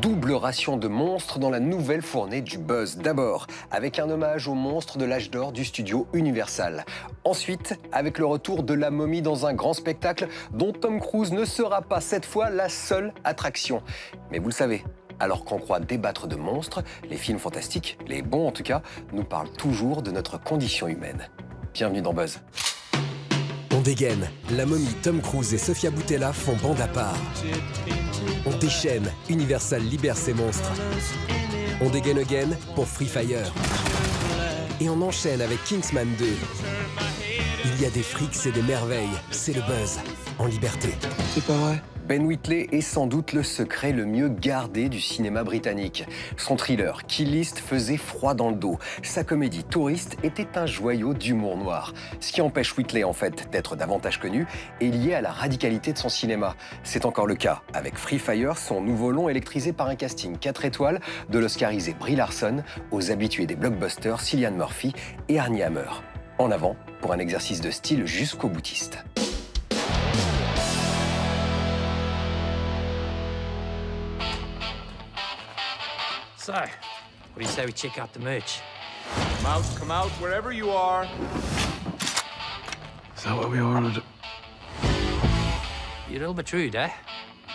double ration de monstres dans la nouvelle fournée du buzz. D'abord, avec un hommage aux monstres de l'âge d'or du studio Universal. Ensuite, avec le retour de la momie dans un grand spectacle dont Tom Cruise ne sera pas cette fois la seule attraction. Mais vous le savez, alors qu'on croit débattre de monstres, les films fantastiques, les bons en tout cas, nous parlent toujours de notre condition humaine. Bienvenue dans Buzz. On dégaine, la momie, Tom Cruise et Sofia Boutella font bande à part. On déchaîne, Universal libère ses monstres. On dégaine again pour Free Fire. Et on enchaîne avec Kingsman 2. Il y a des frics et des merveilles, c'est le buzz, en liberté. C'est pas vrai. Ben Wheatley est sans doute le secret le mieux gardé du cinéma britannique. Son thriller Kill List faisait froid dans le dos. Sa comédie Touriste était un joyau d'humour noir. Ce qui empêche Wheatley en fait d'être davantage connu est lié à la radicalité de son cinéma. C'est encore le cas avec Free Fire, son nouveau long électrisé par un casting 4 étoiles de l'oscarisé Brie Larson, aux habitués des blockbusters Cillian Murphy et Armie Hammer. En avant pour un exercice de style jusqu'au boutiste. So, what do you say we check out the merch? Come out, wherever you are. Is that what we ordered? You're a little bit rude, eh?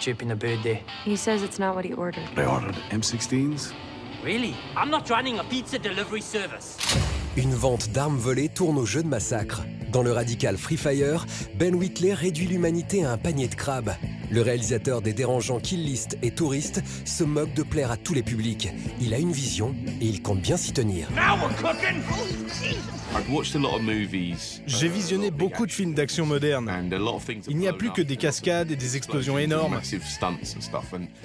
Chirping the bird there. He says it's not what he ordered. I ordered M16s. Really? I'm not running a pizza delivery service. Une vente d'armes volées tourne au jeu de massacre. Dans le radical Free Fire, Ben Wheatley réduit l'humanité à un panier de crabes. Le réalisateur des dérangeants Kill List et Touriste se moque de plaire à tous les publics. Il a une vision et il compte bien s'y tenir. J'ai visionné beaucoup de films d'action modernes. Il n'y a plus que des cascades et des explosions énormes.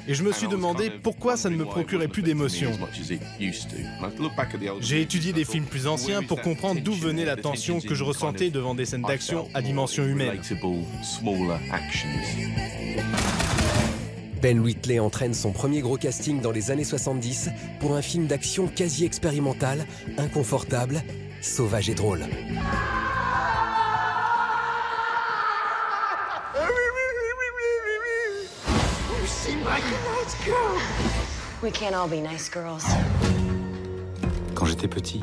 Et je me suis demandé pourquoi ça ne me procurait plus d'émotion. J'ai étudié des films plus anciens pour comprendre d'où venait la tension que je ressentais devant des scènes d'action à dimension humaine. Ben Wheatley entraîne son premier gros casting dans les années 70 pour un film d'action quasi expérimental, inconfortable, sauvage et drôle. We can't all be nice girls. Quand j'étais petit,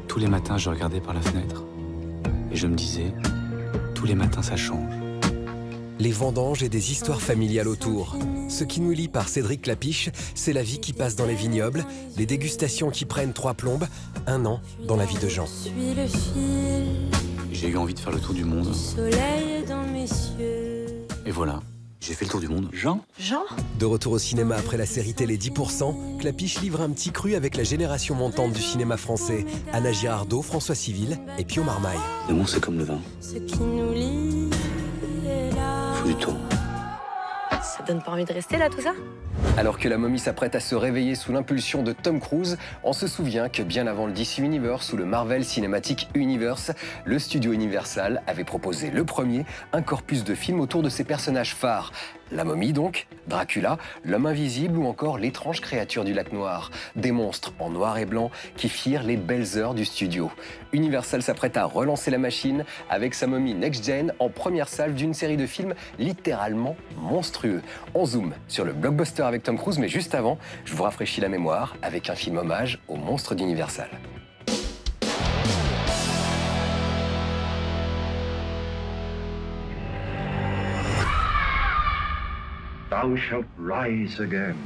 tous les matins je regardais par la fenêtre et je me disais, tous les matins ça change. Les vendanges et des histoires familiales autour. Ce qui nous lie par Cédric Clapiche, c'est la vie qui passe dans les vignobles, les dégustations qui prennent 3 plombes, 1 an dans la vie de Jean. J'ai eu envie de faire le tour du monde. Et voilà, j'ai fait le tour du monde. Jean ? Jean ? De retour au cinéma après la série télé 10%, Clapiche livre un petit cru avec la génération montante du cinéma français. Anna Girardot, François Civil et Pio Marmaille. L'amour c'est comme le vin. Faut du temps. Ça donne pas envie de rester là, tout ça ? Alors que la momie s'apprête à se réveiller sous l'impulsion de Tom Cruise, on se souvient que bien avant le DC Universe ou le Marvel Cinematic Universe, le studio Universal avait proposé le premier un corpus de films autour de ses personnages phares. La momie donc, Dracula, l'homme invisible ou encore l'étrange créature du lac noir. Des monstres en noir et blanc qui firent les belles heures du studio. Universal s'apprête à relancer la machine avec sa momie Next Gen en première salve d'une série de films littéralement monstrueux. On zoome sur le blockbuster avec Tom Cruise, mais juste avant, je vous rafraîchis la mémoire avec un film hommage aux monstres d'Universal. Thou shalt rise again.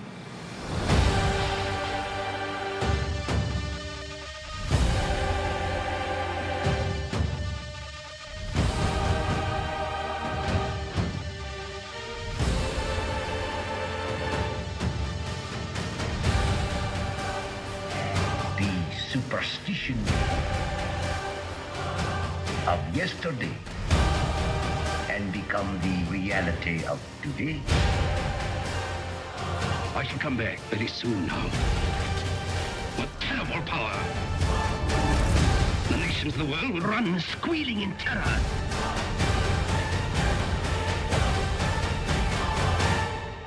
The superstition of yesterday and become the reality of today. I shall come back very soon now. With terrible power. The nations of the world will run squealing in terror.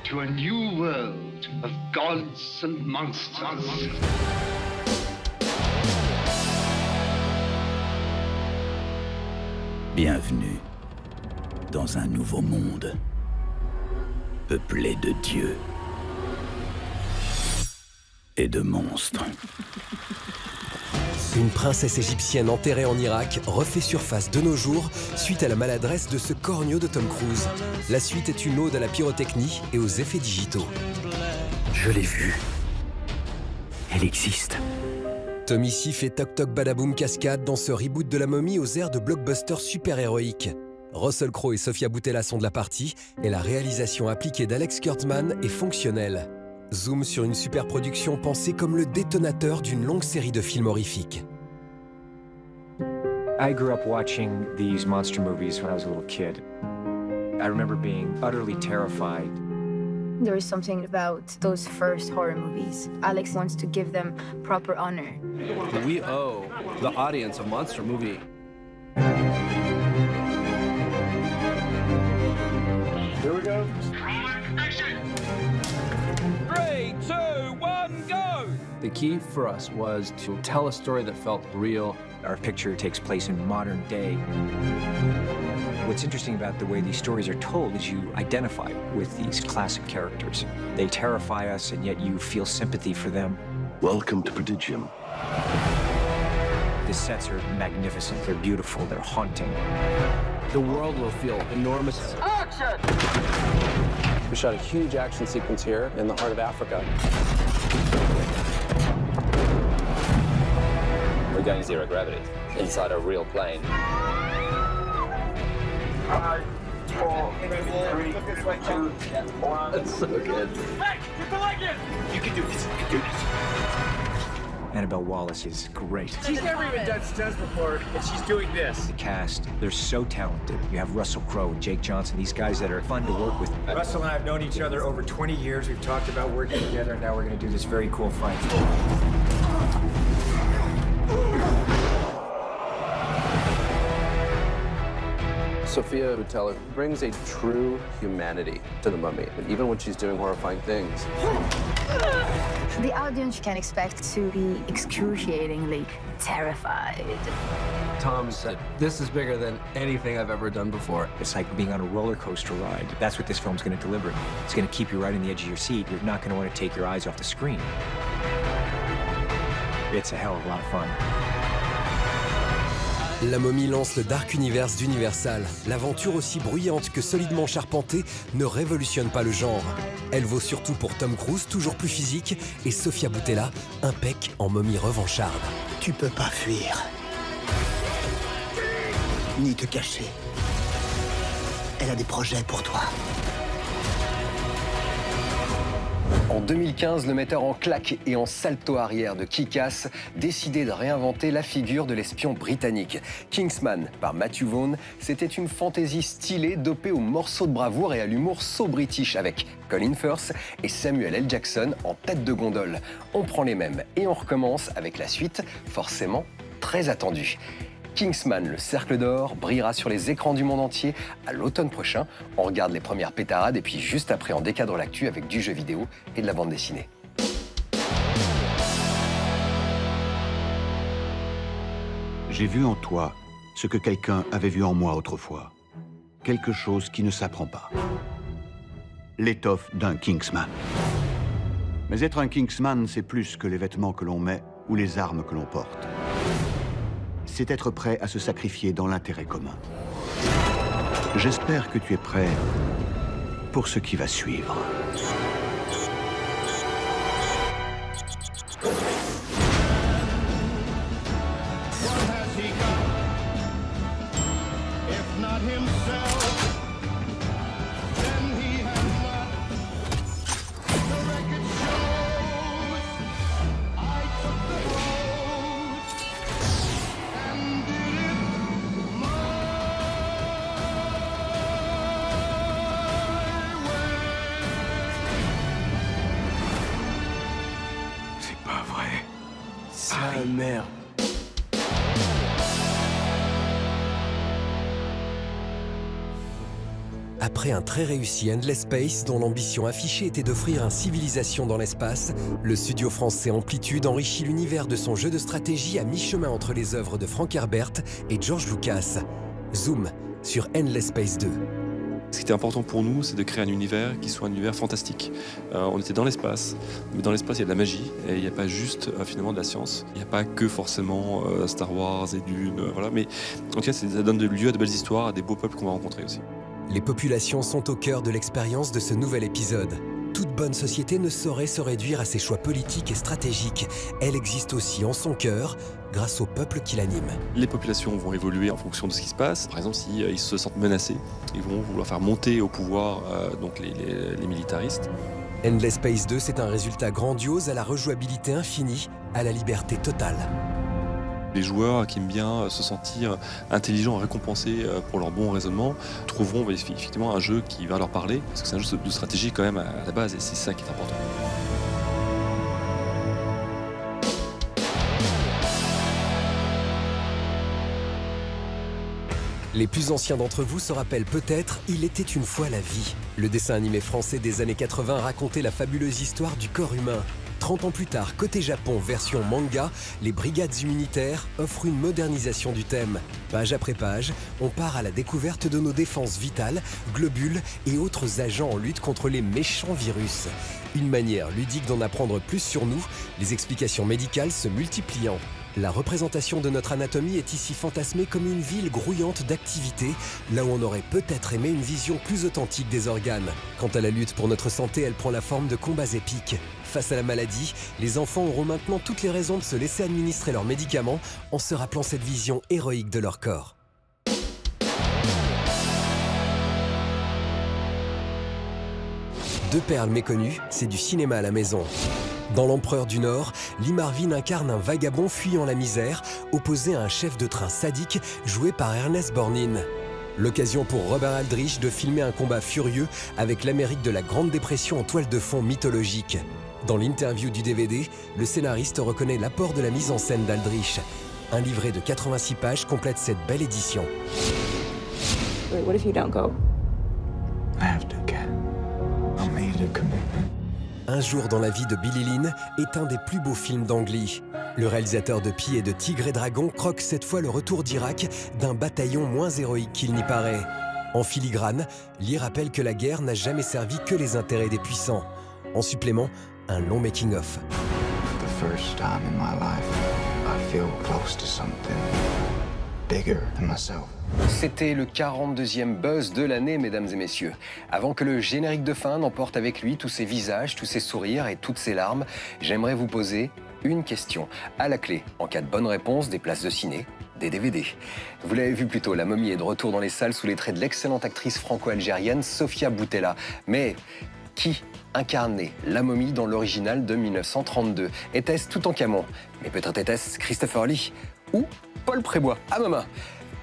To a new world of gods and monsters. Bienvenue dans un nouveau monde, peuplé de dieux. et de monstres. Une princesse égyptienne enterrée en Irak refait surface de nos jours suite à la maladresse de ce corneau de Tom Cruise. La suite est une ode à la pyrotechnie et aux effets digitaux. Je l'ai vue. Elle existe. Tom ici fait Toc Toc Badaboum cascade dans ce reboot de la momie aux airs de blockbuster super-héroïque. Russell Crowe et Sofia Boutella sont de la partie et la réalisation appliquée d'Alex Kurtzman est fonctionnelle. Zoom sur une super production pensée comme le détonateur d'une longue série de films horrifiques. I grew up watching these monster movies when I was a little kid. I remember being utterly terrified. There is something about those first horror movies. Alex wants to give them proper honor. We owe the audience a monster movie. Here we go. 3, 2, 1, go! The key for us was to tell a story that felt real. Our picture takes place in modern day. What's interesting about the way these stories are told is you identify with these classic characters. They terrify us, and yet you feel sympathy for them. Welcome to Prodigium. The sets are magnificent, they're beautiful, they're haunting. The world will feel enormous. Action! We shot a huge action sequence here in the heart of Africa. We're going zero gravity inside a real plane. 5, 4, 3, 2, 1. That's so good. Hey, get the leg in! You can do this, you can do this. Annabelle Wallace is great. She's never even done stunts before, and she's doing this. The cast, they're so talented. You have Russell Crowe and Jake Johnson, these guys that are fun to work with. Russell and I have known each other over 20 years. We've talked about working together, and now we're going to do this very cool fight. Sofia Boutella brings a true humanity to the mummy, even when she's doing horrifying things. The audience can expect to be excruciatingly terrified. Tom said, this is bigger than anything I've ever done before. It's like being on a roller coaster ride. That's what this film's going to deliver. It's going to keep you right on the edge of your seat. You're not going to want to take your eyes off the screen. It's a hell of a lot of fun. La momie lance le Dark Universe d'Universal. L'aventure aussi bruyante que solidement charpentée ne révolutionne pas le genre. Elle vaut surtout pour Tom Cruise, toujours plus physique, et Sofia Boutella, impec en momie revancharde. Tu peux pas fuir. Ni te cacher. Elle a des projets pour toi. En 2015, le metteur en claque et en salto arrière de Kick-Ass décidait de réinventer la figure de l'espion britannique. Kingsman, par Matthew Vaughn, c'était une fantaisie stylée dopée aux morceaux de bravoure et à l'humour so-british avec Colin Firth et Samuel L. Jackson en tête de gondole. On prend les mêmes et on recommence avec la suite, forcément très attendue. Kingsman, le Cercle d'Or, brillera sur les écrans du monde entier à l'automne prochain. On regarde les premières pétarades et puis juste après on décadre l'actu avec du jeu vidéo et de la bande dessinée. J'ai vu en toi ce que quelqu'un avait vu en moi autrefois. Quelque chose qui ne s'apprend pas. L'étoffe d'un Kingsman. Mais être un Kingsman, c'est plus que les vêtements que l'on met ou les armes que l'on porte. C'est être prêt à se sacrifier dans l'intérêt commun. J'espère que tu es prêt pour ce qui va suivre. Merde. Après un très réussi Endless Space, dont l'ambition affichée était d'offrir une civilisation dans l'espace, le studio français Amplitude enrichit l'univers de son jeu de stratégie à mi-chemin entre les œuvres de Frank Herbert et George Lucas. Zoom sur Endless Space 2. Ce qui était important pour nous, c'est de créer un univers qui soit un univers fantastique. On était dans l'espace, mais dans l'espace, il y a de la magie, et il n'y a pas juste finalement de la science. Il n'y a pas que forcément Star Wars et Dune, voilà. Mais en tout cas, ça donne lieu à de belles histoires, à des beaux peuples qu'on va rencontrer aussi. Les populations sont au cœur de l'expérience de ce nouvel épisode. Toute bonne société ne saurait se réduire à ses choix politiques et stratégiques. Elle existe aussi en son cœur, grâce au peuple qui l'anime. Les populations vont évoluer en fonction de ce qui se passe. Par exemple, s'ils se sentent menacés, ils vont vouloir faire monter au pouvoir donc les militaristes. Endless Space 2, c'est un résultat grandiose à la rejouabilité infinie, à la liberté totale. Les joueurs qui aiment bien se sentir intelligents et récompensés pour leur bon raisonnement trouveront effectivement un jeu qui va leur parler, parce que c'est un jeu de stratégie quand même à la base, et c'est ça qui est important. Les plus anciens d'entre vous se rappellent peut-être « Il était une fois la vie ». Le dessin animé français des années 80 racontait la fabuleuse histoire du corps humain. 30 ans plus tard, côté Japon, version manga, les brigades immunitaires offrent une modernisation du thème. Page après page, on part à la découverte de nos défenses vitales, globules et autres agents en lutte contre les méchants virus. Une manière ludique d'en apprendre plus sur nous, les explications médicales se multipliant. La représentation de notre anatomie est ici fantasmée comme une ville grouillante d'activité, là où on aurait peut-être aimé une vision plus authentique des organes. Quant à la lutte pour notre santé, elle prend la forme de combats épiques. Face à la maladie, les enfants auront maintenant toutes les raisons de se laisser administrer leurs médicaments en se rappelant cette vision héroïque de leur corps. Deux perles méconnues, c'est du cinéma à la maison. Dans L'Empereur du Nord, Lee Marvin incarne un vagabond fuyant la misère, opposé à un chef de train sadique joué par Ernest Borgnine. L'occasion pour Robert Aldrich de filmer un combat furieux avec l'Amérique de la Grande Dépression en toile de fond mythologique. Dans l'interview du DVD, le scénariste reconnaît l'apport de la mise en scène d'Aldrich. Un livret de 86 pages complète cette belle édition. Wait, what if you don't go? I have to, Kat. I made a commitment. Un jour dans la vie de Billy Lynn est un des plus beaux films d'Ang Lee. Le réalisateur de Pi et de Tigre et Dragon croque cette fois le retour d'Irak d'un bataillon moins héroïque qu'il n'y paraît. En filigrane, Lee rappelle que la guerre n'a jamais servi que les intérêts des puissants. En supplément, un long making-of. The first time in my life, I feel close to something bigger than myself. C'était le 42e buzz de l'année, mesdames et messieurs. Avant que le générique de fin n'emporte avec lui tous ses visages, tous ses sourires et toutes ses larmes, j'aimerais vous poser une question. À la clé, en cas de bonne réponse, des places de ciné, des DVD. Vous l'avez vu plus tôt, La Momie est de retour dans les salles sous les traits de l'excellente actrice franco-algérienne Sofia Boutella. Mais qui incarnait la momie dans l'original de 1932? Était-ce Toutankhamon? Mais peut-être était-ce Christopher Lee ou Paul Prébois? À ma main.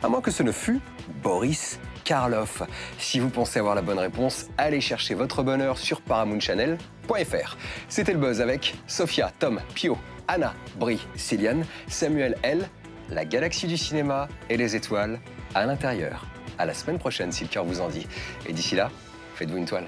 À moins que ce ne fût Boris Karloff. Si vous pensez avoir la bonne réponse, allez chercher votre bonheur sur ParamountChannel.fr. C'était le buzz avec Sophia, Tom, Pio, Anna, Brie, Céliane, Samuel L, la galaxie du cinéma et les étoiles à l'intérieur. À la semaine prochaine si le cœur vous en dit. Et d'ici là, faites-vous une toile.